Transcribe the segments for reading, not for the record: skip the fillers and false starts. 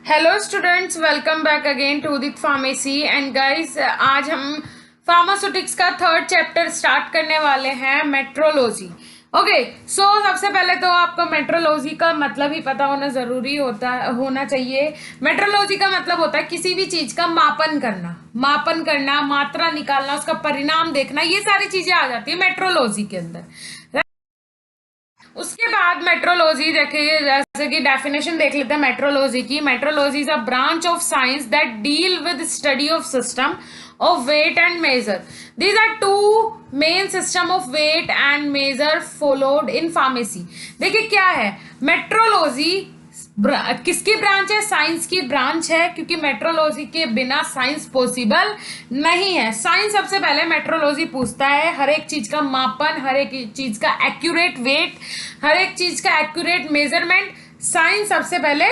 Hello students, welcome back again to Udit pharmacy. And guys, आज हम pharmaceutics का third chapter start करने वाले हैं, मेट्रोलॉजी। ओके, सो सबसे पहले तो आपको मेट्रोलॉजी का मतलब ही पता होना चाहिए। मेट्रोलॉजी का मतलब होता है किसी भी चीज का मापन करना, मात्रा निकालना, उसका परिणाम देखना, ये सारी चीजें आ जाती है मेट्रोलॉजी के अंदर। उसके बाद मेट्रोलॉजी देखिए, जैसे कि डेफिनेशन देख लेते हैं मेट्रोलॉजी की। Metrology is a branch of science that deal with study of system of weight and measure. These are two main system of weight and measure followed in pharmacy. देखिए क्या है मेट्रोलॉजी, किसकी branch है? Science की branch है, क्योंकि metrology के बिना साइंस पॉसिबल नहीं है। साइंस सबसे पहले मेट्रोलॉजी पूछता है हर एक चीज का मापन, हर एक चीज का एक्यूरेट वेट, हर एक चीज का एक्यूरेट मेजरमेंट साइंस सबसे पहले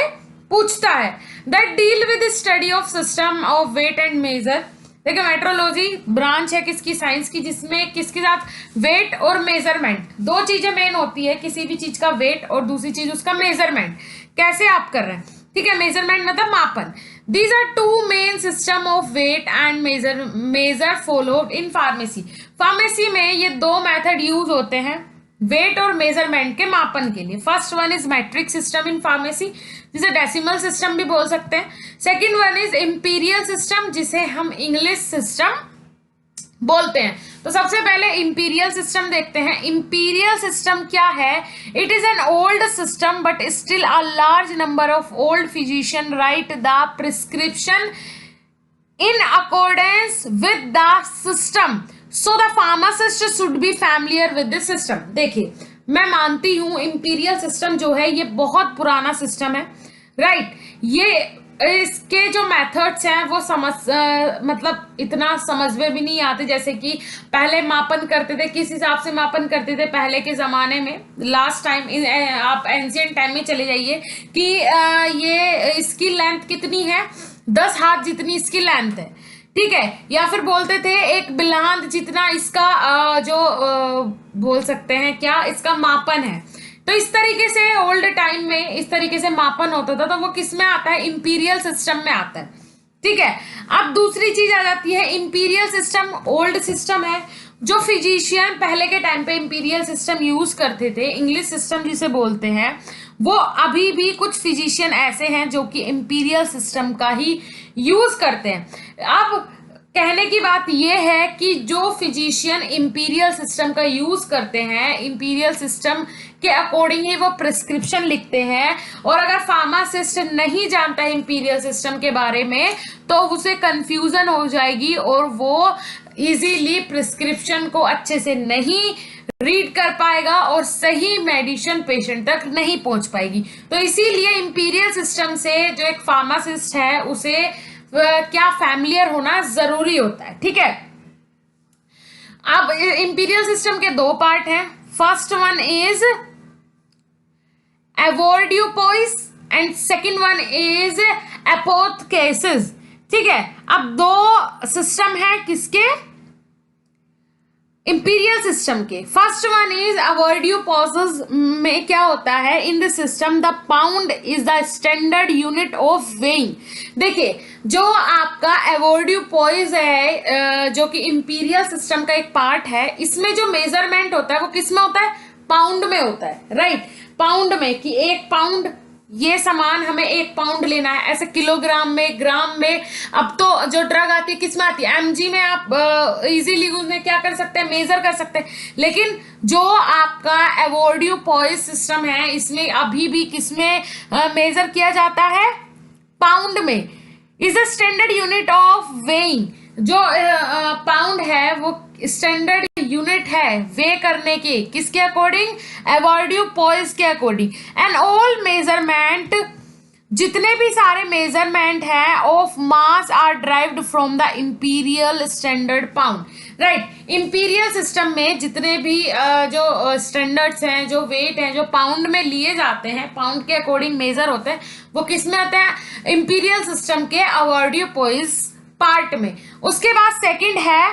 पूछता है। That deal with study of system of weight and measure. देखिए मेट्रोलॉजी ब्रांच है किसकी? साइंस की, जिसमें किसके साथ? वेट और मेजरमेंट, दो चीजें मेन होती है किसी भी चीज का, वेट और दूसरी चीज उसका मेजरमेंट। कैसे आप कर रहे हैं, ठीक है? मेजरमेंट मतलब मापन। These are two main system of weight and measure followed in pharmacy. Pharmacy में ये दो मेथड यूज होते हैं वेट और मेजरमेंट के मापन के लिए। First one is matric system in pharmacy, जिसे डेसिमल सिस्टम भी बोल सकते हैं। Second one is imperial system, जिसे हम इंग्लिश सिस्टम बोलते हैं। तो सबसे पहले इंपीरियल सिस्टम देखते हैं। इंपीरियल सिस्टम क्या है? It is an old system but still a large number of old physician right the prescription in accordance with the system, so the pharmacist should be familiar with this system। देखिए, मैं मानती हूं imperial system जो है ये बहुत पुराना system है, राइट? ये इसके जो मेथड्स हैं वो मतलब इतना समझ में भी नहीं आते। जैसे कि पहले मापन करते थे, किस हिसाब से मापन करते थे पहले के जमाने में। लास्ट टाइम आप एंशिएंट टाइम में चले जाइए कि ये इसकी लेंथ कितनी है, 10 हाथ जितनी इसकी लेंथ है, ठीक है? या फिर बोलते थे एक बिलांद जितना इसका बोल सकते हैं क्या, इसका मापन है। तो इस तरीके से ओल्ड टाइम में इस तरीके से मापन होता था, तो वो किस में आता है? इंपीरियल सिस्टम में आता है, ठीक है? अब दूसरी चीज आ जाती है, इंपीरियल सिस्टम ओल्ड सिस्टम है। जो फिजिशियन पहले के टाइम पे इंपीरियल सिस्टम यूज करते थे, इंग्लिश सिस्टम जिसे बोलते हैं, वो अभी भी कुछ फिजिशियन ऐसे हैं जो कि इंपीरियल सिस्टम का ही यूज करते हैं। अब कहने की बात यह है कि जो फिजिशियन इंपीरियल सिस्टम का यूज करते हैं, इंपीरियल सिस्टम के अकॉर्डिंग ही वो प्रिस्क्रिप्शन लिखते हैं। और अगर फार्मासिस्ट नहीं जानता है इंपीरियल सिस्टम के बारे में, तो उसे कंफ्यूजन हो जाएगी और वो इजीली प्रिस्क्रिप्शन को अच्छे से नहीं रीड कर पाएगा और सही मेडिसिन पेशेंट तक नहीं पहुंच पाएगी। तो इसीलिए इंपीरियल सिस्टम से जो एक फार्मासिस्ट है उसे क्या फैमिलियर होना जरूरी होता है, ठीक है? अब इंपीरियल सिस्टम के दो पार्ट हैं। First one is avoirdupois and second one is apothecaries, ठीक है? अब दो सिस्टम है किसके? इंपीरियल सिस्टम के। फर्स्ट वन इज अवॉर्ड्यूपोइस में क्या होता है? In the system the pound is the standard unit of weighing. देखिए, जो आपका अवॉर्ड्यूपोइस है जो कि इंपीरियल सिस्टम का एक पार्ट है, इसमें जो मेजरमेंट होता है वो किस में होता है? पाउंड में होता है, राइट? पाउंड में, कि 1 पाउंड ये सामान हमें 1 पाउंड लेना है, ऐसे किलोग्राम में, ग्राम में। अब तो जो ड्रग आती है किस में आती है? एमजी में आप इजीली उसमें क्या कर सकते हैं? मेजर कर सकते हैं। लेकिन जो आपका अवॉर्ड्यूपोइस सिस्टम है, इसमें अभी भी किसमें मेजर किया जाता है? पाउंड में। Is a standard unit of weighing. जो पाउंड है वो स्टैंडर्ड यूनिट है वे करने के, किसके अकॉर्डिंग? अवॉर्ड्यूपोइस के अकॉर्डिंग। एंड ऑल मेजरमेंट, जितने भी सारे मेजरमेंट है of mass are derived from the imperial standard pound, right? Imperial system में जितने भी जो स्टैंडर्ड्स हैं, जो वेट हैं, जो पाउंड में लिए जाते हैं, पाउंड के अकॉर्डिंग मेजर होते हैं, वो किस में आते हैं? इंपीरियल सिस्टम के अवॉर्ड्यूपोइस पार्ट में। उसके बाद सेकंड है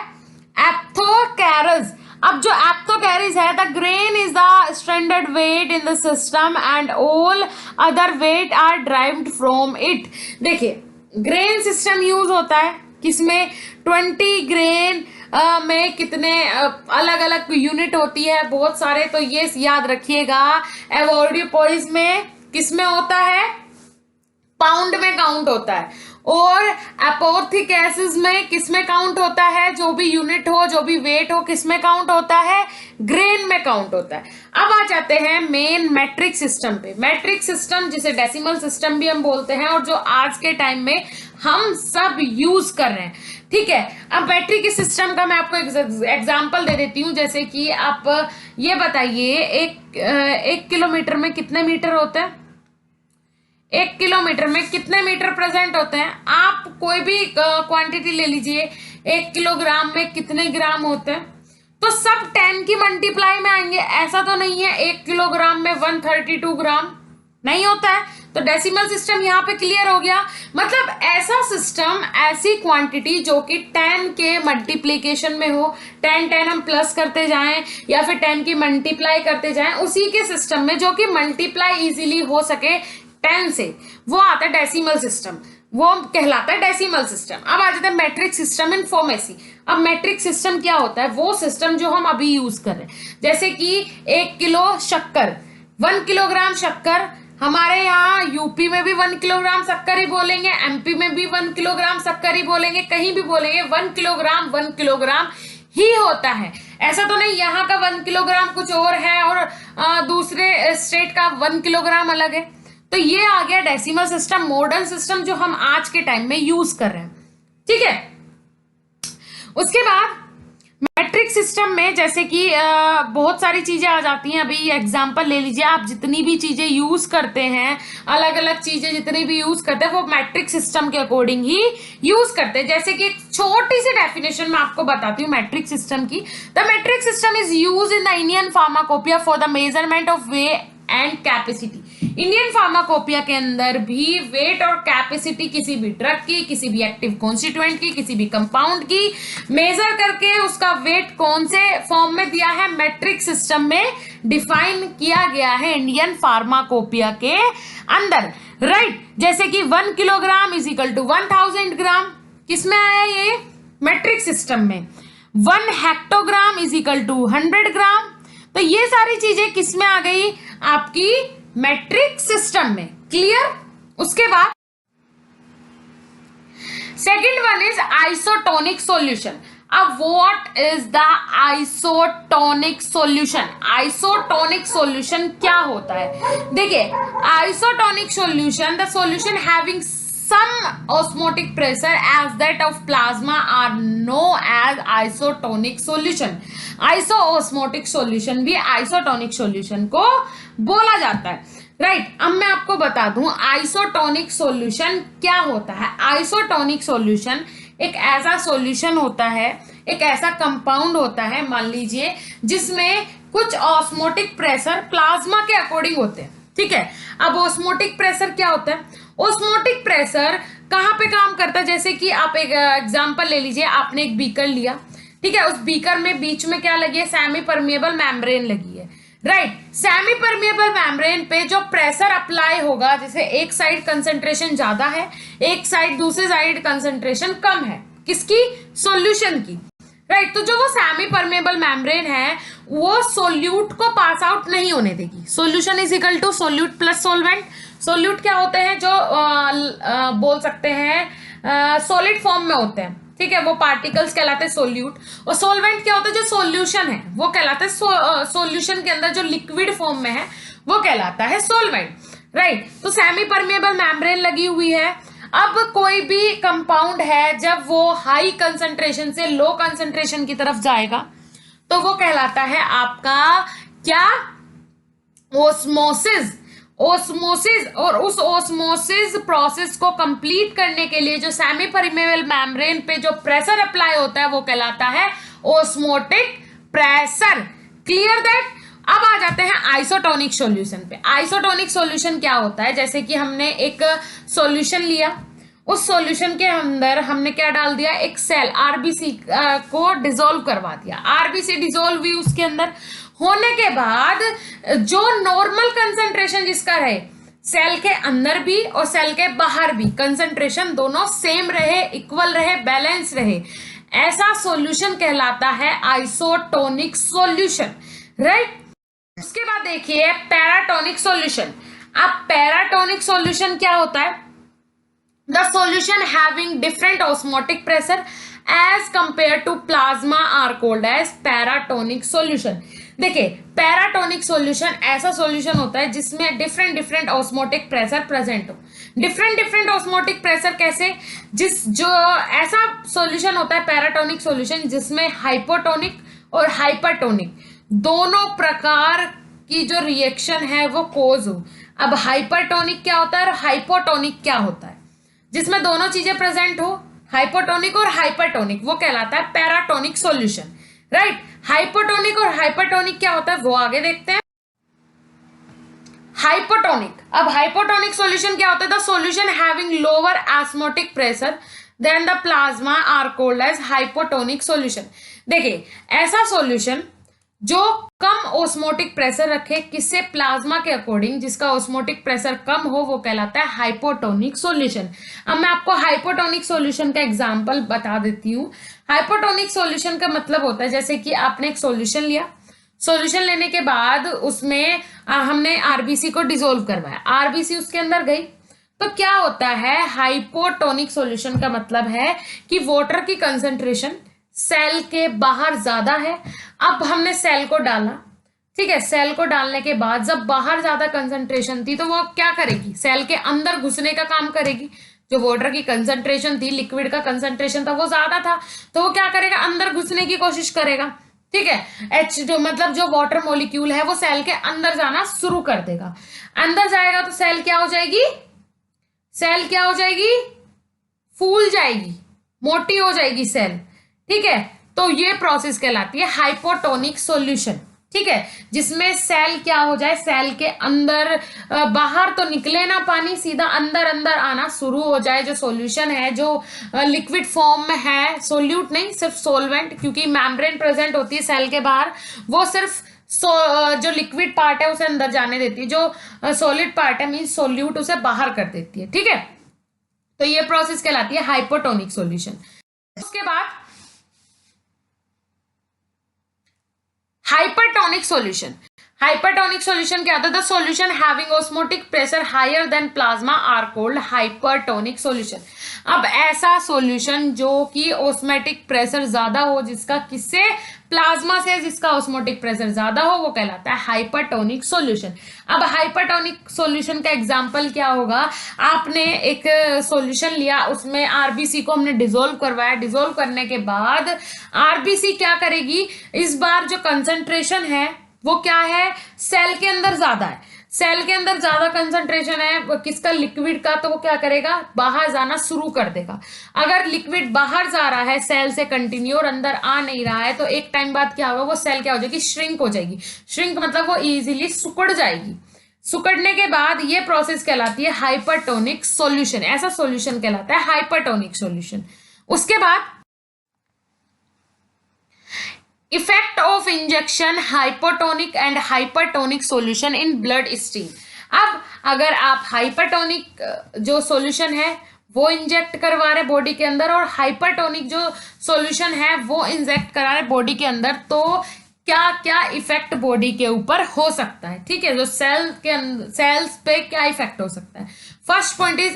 एप्थोकैरस। अब जो एप्टोकैरिज है, the grain is the standard weight in the system and all other weight are derived from it. देखिए ग्रेन सिस्टम यूज होता है किसमें, 20 ग्रेन में कितने अलग अलग यूनिट होती है, बहुत सारे, तो ये याद रखिएगा। एवोर्डियोपोइस में किसमें होता है, पाउंड में काउंट होता है, और एपोर्थेकेसिस में किसमें काउंट होता है, जो भी यूनिट हो, जो भी वेट हो, किसमें काउंट होता है, ग्रेन में काउंट होता है। अब आ जाते हैं मेन मैट्रिक सिस्टम पे। मैट्रिक सिस्टम जिसे डेसिमल सिस्टम भी हम बोलते हैं, और जो आज के टाइम में हम सब यूज कर रहे हैं, ठीक है। अब मैट्रिक सिस्टम का मैं आपको एग्जांपल दे देती हूँ। जैसे कि आप ये बताइए, एक किलोमीटर में कितने मीटर होते हैं, 1 किलोमीटर में कितने मीटर प्रेजेंट होते हैं। आप कोई भी क्वांटिटी ले लीजिए, 1 किलोग्राम में कितने ग्राम होते हैं, तो सब 10 की मल्टीप्लाई में आएंगे। ऐसा तो नहीं है 1 किलोग्राम में 132 ग्राम, नहीं होता है। तो डेसिमल सिस्टम यहाँ पे क्लियर हो गया। मतलब ऐसा सिस्टम, ऐसी क्वांटिटी जो कि 10 के मल्टीप्लीकेशन में हो, 10 हम प्लस करते जाएं या फिर 10 की मल्टीप्लाई करते जाएं, उसी के सिस्टम में जो कि मल्टीप्लाई इजीली हो सके 10 से, वो आता है डेसिमल सिस्टम, वो कहलाता है डेसिमल सिस्टम। अब आ जाता है मैट्रिक सिस्टम इन फार्मेसी। अब मैट्रिक सिस्टम क्या होता है, वो सिस्टम जो हम अभी यूज कर रहे हैं। जैसे कि 1 किलो शक्कर, 1 किलोग्राम शक्कर, हमारे यहाँ यूपी में भी 1 किलोग्राम शक्कर ही बोलेंगे, एमपी में भी 1 किलोग्राम शक्कर ही बोलेंगे, कहीं भी बोलेंगे 1 किलोग्राम ही होता है। ऐसा तो नहीं यहाँ का 1 किलोग्राम कुछ और है और दूसरे स्टेट का 1 किलोग्राम अलग है। तो ये आ गया डेसिमल सिस्टम, मॉडर्न सिस्टम जो हम आज के टाइम में यूज कर रहे हैं, ठीक है। उसके बाद मैट्रिक सिस्टम में जैसे कि बहुत सारी चीजें आ जाती हैं। अभी एग्जांपल ले लीजिए, आप जितनी भी चीजें यूज करते हैं, अलग अलग चीजें जितनी भी यूज करते हैं, वो मैट्रिक सिस्टम के अकॉर्डिंग ही यूज करते हैं। जैसे कि एक छोटी सी डेफिनेशन मैं आपको बताती हूँ मैट्रिक सिस्टम की। The metric system is use in the Indian pharmacopoeia for the measurement of weight and capacity. Indian pharmacopoeia के अंदर भी वेट और कैपेसिटी किसी भी ड्रग की, किसी भी एक्टिव कॉन्स्टिट्यूएंट की, किसी भी कंपाउंड की मेजर करके उसका वेट कौन से फॉर्म में दिया है, मैट्रिक सिस्टम में डिफाइन किया गया है इंडियन फार्माकोपिया के अंदर, राइट। जैसे कि 1 किलोग्राम इज इक्वल टू 1000 ग्राम, किसमें आया ये, मैट्रिक सिस्टम में। 1 हेक्टोग्राम इज इक्वल टू 100 ग्राम। तो ये सारी चीजें किसमें आ गई, आपकी मैट्रिक सिस्टम में, क्लियर। उसके बाद second one is isotonic solution. अब what is the isotonic solution, isotonic solution क्या होता है। देखिए isotonic solution, the solution having some osmotic pressure as that of plasma are known as isotonic solution। Iso-osmotic solution भी isotonic solution को बोला जाता है, राइट। अब मैं आपको बता दूं आइसोटोनिक सॉल्यूशन क्या होता है। आइसोटोनिक सॉल्यूशन एक ऐसा सॉल्यूशन होता है, एक ऐसा कंपाउंड होता है, मान लीजिए जिसमें कुछ ऑस्मोटिक प्रेशर प्लाज्मा के अकॉर्डिंग होते हैं, ठीक है। अब ऑस्मोटिक प्रेशर क्या होता है, ऑस्मोटिक प्रेशर कहाँ पे काम करता है। जैसे कि आप एक एग्जांपल ले लीजिए, आपने एक बीकर लिया, ठीक है, उस बीकर में बीच में क्या लगी है, सेमी परमिएबल मेम्ब्रेन लगी है, राइट। सेमी परमिएबल मेम्ब्रेन पे जो प्रेशर अप्लाई होगा, जैसे एक साइड कंसंट्रेशन ज्यादा है, एक साइड दूसरी साइड कंसंट्रेशन कम है, किसकी, सॉल्यूशन की, राइट। तो जो वो सेमी परमेबल मेम्ब्रेन है वो सोल्यूट को पास आउट नहीं होने देगी। Solution is equal to solute plus solvent. Solute क्या होते हैं, जो बोल सकते हैं सॉलिड फॉर्म में होते हैं, ठीक है, वो पार्टिकल्स कहलाते हैं सोल्यूट। और सोलवेंट क्या होता है, जो सोल्यूशन है वो कहलाता है सोल्यूशन के अंदर जो लिक्विड फॉर्म में है वो कहलाता है सोलवेंट, राइट। तो सेमी परमेबल मेम्ब्रेन लगी हुई है। अब कोई भी कंपाउंड है जब वो हाई कंसंट्रेशन से लो कंसंट्रेशन की तरफ जाएगा तो वो कहलाता है आपका क्या, ओस्मोसिस। ओस्मोसिस, और उस ओस्मोसिस प्रोसेस को कंप्लीट करने के लिए जो सेमी परमेबल मेम्ब्रेन पे जो प्रेशर अप्लाई होता है वो कहलाता है ओस्मोटिक प्रेशर, क्लियर दैट। अब आ जाते हैं आइसोटोनिक सॉल्यूशन पे। आइसोटोनिक सॉल्यूशन क्या होता है, जैसे कि हमने एक सॉल्यूशन लिया, उस सॉल्यूशन के अंदर हमने क्या डाल दिया, एक सेल आरबीसी को डिसॉल्व करवा दिया। आरबीसी डिसॉल्व हुई, उसके अंदर होने के बाद जो नॉर्मल कंसंट्रेशन जिसका रहे, सेल के अंदर भी और सेल के बाहर भी कंसंट्रेशन दोनों सेम रहे, इक्वल रहे, बैलेंस रहे, ऐसा सॉल्यूशन कहलाता है आइसोटोनिक सॉल्यूशन, राइट। उसके बाद देखिए पैराटोनिक सॉल्यूशन। अब पैराटोनिक सॉल्यूशन क्या होता है, the solution having different osmotic pressure as compared to plasma are called as paratonic solution। देखिए पैराटोनिक सॉल्यूशन ऐसा सॉल्यूशन होता है जिसमें different different osmotic pressure present हो। डिफरेंट डिफरेंट ऑस्मोटिक प्रेशर कैसे, जो ऐसा सॉल्यूशन होता है पैराटोनिक सॉल्यूशन जिसमें हाइपोटोनिक और हाइपरटोनिक दोनों प्रकार की जो रिएक्शन है वो कोज हो। अब हाइपरटोनिक क्या होता है और हाइपोटोनिक क्या होता है, जिसमें दोनों चीजें प्रेजेंट हो, हाइपोटोनिक और हाइपरटोनिक, वो कहलाता है पैराटोनिक सॉल्यूशन, राइट। हाइपोटोनिक और हाइपरटोनिक क्या होता है वो आगे देखते हैं। हाइपोटोनिक, अब हाइपोटोनिक सॉल्यूशन क्या होता है, the solution having lower osmotic pressure than the plasma are called as hypotonic solution. देखिए ऐसा सॉल्यूशन जो कम ओस्मोटिक प्रेशर रखे, किससे, प्लाज्मा के अकॉर्डिंग, जिसका ओस्मोटिक प्रेशर कम हो, वो कहलाता है हाइपोटोनिक सॉल्यूशन। अब मैं आपको हाइपोटोनिक सॉल्यूशन का एग्जांपल बता देती हूँ। हाइपोटोनिक सॉल्यूशन का मतलब होता है जैसे कि आपने एक सॉल्यूशन लिया, सॉल्यूशन लेने के बाद उसमें हमने आरबीसी को डिसॉल्व करवाया, आरबीसी उसके अंदर गई, तो क्या होता है, हाइपोटोनिक सॉल्यूशन का मतलब है कि वाटर की कंसंट्रेशन सेल के बाहर ज्यादा है। अब हमने सेल को डाला, ठीक है, सेल को डालने के बाद जब बाहर ज्यादा कंसंट्रेशन थी तो वो क्या करेगी, सेल के अंदर घुसने का काम करेगी। जो वाटर की कंसंट्रेशन थी, लिक्विड का कंसंट्रेशन था वो ज्यादा था, तो वो क्या करेगा, अंदर घुसने की कोशिश करेगा, ठीक है। एच जो मतलब जो वाटर मॉलिक्यूल है वो सेल के अंदर जाना शुरू कर देगा। अंदर जाएगा तो सेल क्या हो जाएगी, सेल क्या हो जाएगी, फूल जाएगी, मोटी हो जाएगी सेल, ठीक है। तो ये प्रोसेस कहलाती है हाइपोटोनिक सॉल्यूशन, ठीक है, जिसमें सेल क्या हो जाए, सेल के अंदर बाहर तो निकले ना पानी, सीधा अंदर अंदर आना शुरू हो जाए। जो सॉल्यूशन है जो लिक्विड फॉर्म में है, सोल्यूट नहीं सिर्फ सोलवेंट, क्योंकि मेम्ब्रेन प्रेजेंट होती है सेल के बाहर, वो सिर्फ जो लिक्विड पार्ट है उसे अंदर जाने देती है, जो सॉलिड पार्ट है मीन सोल्यूट उसे बाहर कर देती है, ठीक है। तो ये प्रोसेस कहलाती है हाइपोटोनिक सॉल्यूशन। उसके बाद हाइपरटोनिक सॉल्यूशन। हाइपरटोनिक सॉल्यूशन क्या होता है, the solution having osmotic pressure higher than plasma are called hypertonic solution. अब ऐसा सॉल्यूशन जो कि ऑस्मोटिक प्रेशर ज्यादा हो, जिसका किससे, प्लाज्मा से, जिसका ऑस्मोटिक प्रेशर ज्यादा हो, वो कहलाता है हाइपरटोनिक सॉल्यूशन। अब हाइपरटोनिक सॉल्यूशन का एग्जांपल क्या होगा, आपने एक सॉल्यूशन लिया, उसमें आरबीसी को हमने डिसॉल्व करवाया, डिसॉल्व करने के बाद आरबीसी क्या करेगी, इस बार जो कंसंट्रेशन है वो क्या है, सेल के अंदर ज्यादा है, सेल के अंदर ज्यादा कंसंट्रेशन है किसका, लिक्विड का, तो वो क्या करेगा, बाहर जाना शुरू कर देगा। अगर लिक्विड बाहर जा रहा है सेल से कंटिन्यू और अंदर आ नहीं रहा है, तो एक टाइम बाद क्या होगा, वो सेल क्या हो जाएगी, श्रिंक हो जाएगी। श्रिंक मतलब वो इजीली सिकुड़ जाएगी। सिकुड़ने के बाद ये प्रोसेस कहलाती है हाइपरटोनिक सॉल्यूशन। ऐसा सॉल्यूशन कहलाता है हाइपरटोनिक सॉल्यूशन। उसके बाद effect of injection hypotonic and hypertonic solution in blood stream. अब अगर आप हाइपरटोनिक जो सॉल्यूशन है वो इंजेक्ट करवा रहे बॉडी के अंदर और हाइपरटोनिक जो सॉल्यूशन है वो इंजेक्ट करा रहे बॉडी के अंदर, तो क्या क्या इफेक्ट बॉडी के ऊपर हो सकता है, ठीक है, जो सेल्स पे क्या इफेक्ट हो सकता है। First point is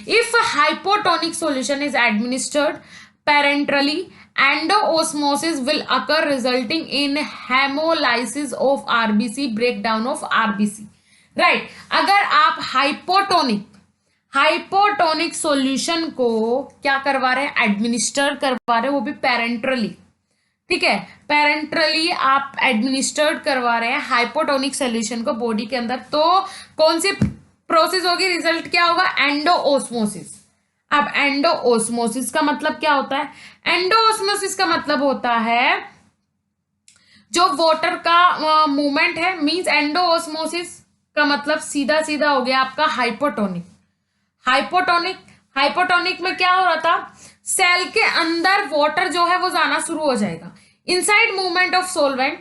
if hypotonic solution is administered parenterally, endoosmosis will occur resulting in hemolysis of RBC, breakdown of RBC, right। अगर आप हाइपोटोनिक सॉल्यूशन को क्या करवा रहे हैं, एडमिनिस्टर करवा रहे हैं, वो भी पेरेंटरली, ठीक है, पेरेंटरली आप एडमिनिस्टर्ड करवा रहे हैं हाइपोटोनिक सॉल्यूशन को बॉडी के अंदर, तो कौन सी प्रोसेस होगी, रिजल्ट क्या होगा, एंडोओस्मोसिस। अब एंडोओस्मोसिस का मतलब क्या होता है, एंडोओस्मोसिस का मतलब होता है जो वाटर का मूवमेंट है, मींस एंडोओस्मोसिस का मतलब सीधा सीधा हो गया आपका हाइपोटोनिक। हाइपोटोनिक हाइपोटोनिक में क्या हो रहा था, सेल के अंदर वाटर जो है वो जाना शुरू हो जाएगा। Inside movement of solvent,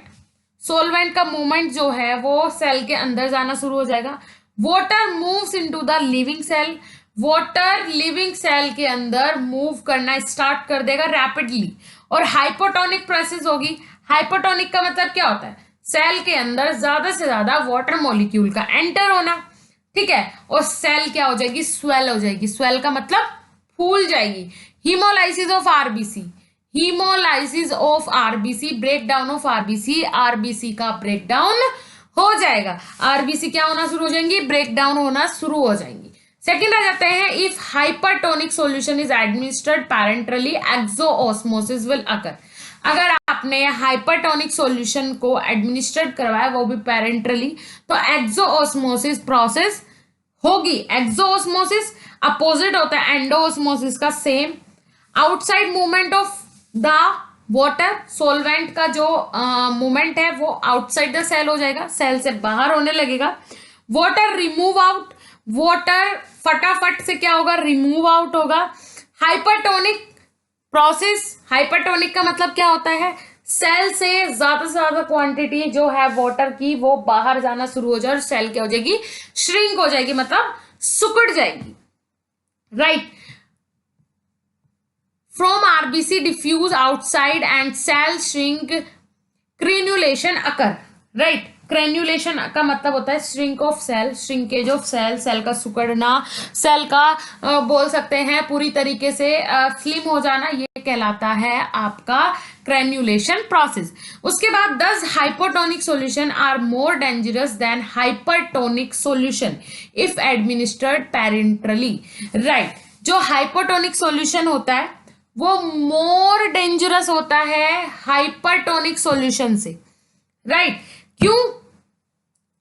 solvent का मूवमेंट जो है वो सेल के अंदर जाना शुरू हो जाएगा। Water moves into the living cell, water living cell के अंदर मूव करना स्टार्ट कर देगा रैपिडली, और हाइपोटोनिक प्रोसेस होगी। हाइपोटोनिक का मतलब क्या होता है, सेल के अंदर ज्यादा से ज्यादा वाटर मॉलिक्यूल का एंटर होना, ठीक है, और सेल क्या हो जाएगी, स्वेल हो जाएगी। स्वेल का मतलब फूल जाएगी। Hemolysis of RBC, hemolysis of RBC, break down of RBC, RBC का ब्रेक डाउन हो जाएगा। आरबीसी क्या होना शुरू हो जाएंगी, ब्रेक डाउन होना शुरू हो जाएंगी। सेकंड आ जाते हैं, if hypertonic solution is administered parenterally exosmosis will occur. अगर आपने हाइपरटोनिक सॉल्यूशन को एडमिनिस्ट्रेट करवाया वो भी पैरेंटरली, तो एक्सोऑस्मोसिस प्रोसेस होगी। एक्सोऑस्मोसिस अपोजिट होता है एंडोऑस्मोसिस का, same. Outside movement of the water, solvent का जो मूवमेंट है वो आउटसाइड द सेल हो जाएगा, सेल से बाहर होने लगेगा। वाटर रिमूव आउट, वाटर फटाफट से क्या होगा, रिमूव आउट होगा। हाइपरटोनिक प्रोसेस, हाइपरटोनिक का मतलब क्या होता है, सेल से ज्यादा क्वांटिटी जो है वाटर की वो बाहर जाना शुरू हो जाए और सेल क्या हो जाएगी, श्रिंक हो जाएगी, मतलब सुकड़ जाएगी, right. From RBC diffuse outside and cell shrink, crenulation occur, right. Crenulation का मतलब होता है shrink of cell, shrinkage of cell, cell का सिकुड़ना, सेल का बोल सकते हैं पूरी तरीके से स्लिम हो जाना, ये कहलाता है आपका क्रेन्युलेशन प्रोसेस। उसके बाद 10 hypotonic solution are more dangerous than hypertonic solution if administered parenterally, right. जो हाइपोटोनिक सॉल्यूशन होता है वो मोर डेंजरस होता है हाइपरटोनिक सॉल्यूशन से, राइट। क्यों,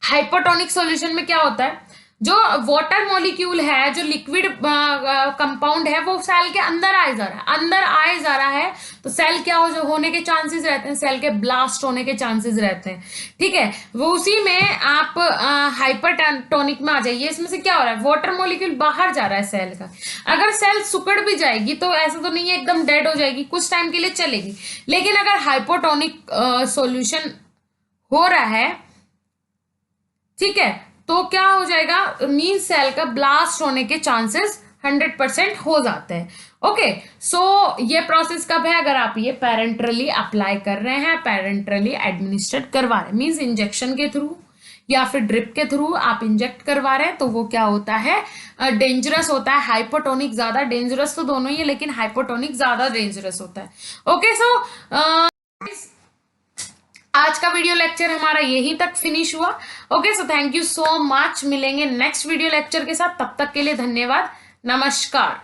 हाइपोटोनिक सॉल्यूशन में क्या होता है, जो वाटर मॉलिक्यूल है, जो लिक्विड कंपाउंड है वो सेल के अंदर आए जा रहा है, अंदर आए जा रहा है, तो सेल क्या हो होने के चांसेस रहते हैं, सेल के ब्लास्ट होने के चांसेस रहते हैं, ठीक है। वो उसी में आप हाइपरटोनिक में आ जाइए, इसमें से क्या हो रहा है, वाटर मॉलिक्यूल बाहर जा रहा है सेल का। अगर सेल सुकड़ भी जाएगी तो ऐसा तो नहीं है एकदम डेड हो जाएगी, कुछ टाइम के लिए चलेगी, लेकिन अगर हाइपोटोनिक सॉल्यूशन हो रहा है, ठीक है, तो क्या हो जाएगा, मीन सेल का ब्लास्ट होने के चांसेस 100% हो जाते हैं। ओके, सो ये प्रोसेस कब है, अगर आप ये पेरेंटरली अप्लाई कर रहे हैं, पेरेंटरली एडमिनिस्ट्रेट करवा रहे हैं, मीन्स इंजेक्शन के थ्रू या फिर ड्रिप के थ्रू आप इंजेक्ट करवा रहे हैं, तो वो क्या होता है, डेंजरस होता है। हाइपोटोनिक ज्यादा डेंजरस तो दोनों ही है, लेकिन हाइपोटोनिक ज्यादा डेंजरस होता है। ओके, सो आज का वीडियो लेक्चर हमारा यहीं तक फिनिश हुआ। Okay, so thank you so much, मिलेंगे नेक्स्ट वीडियो लेक्चर के साथ, तब तक के लिए धन्यवाद, नमस्कार।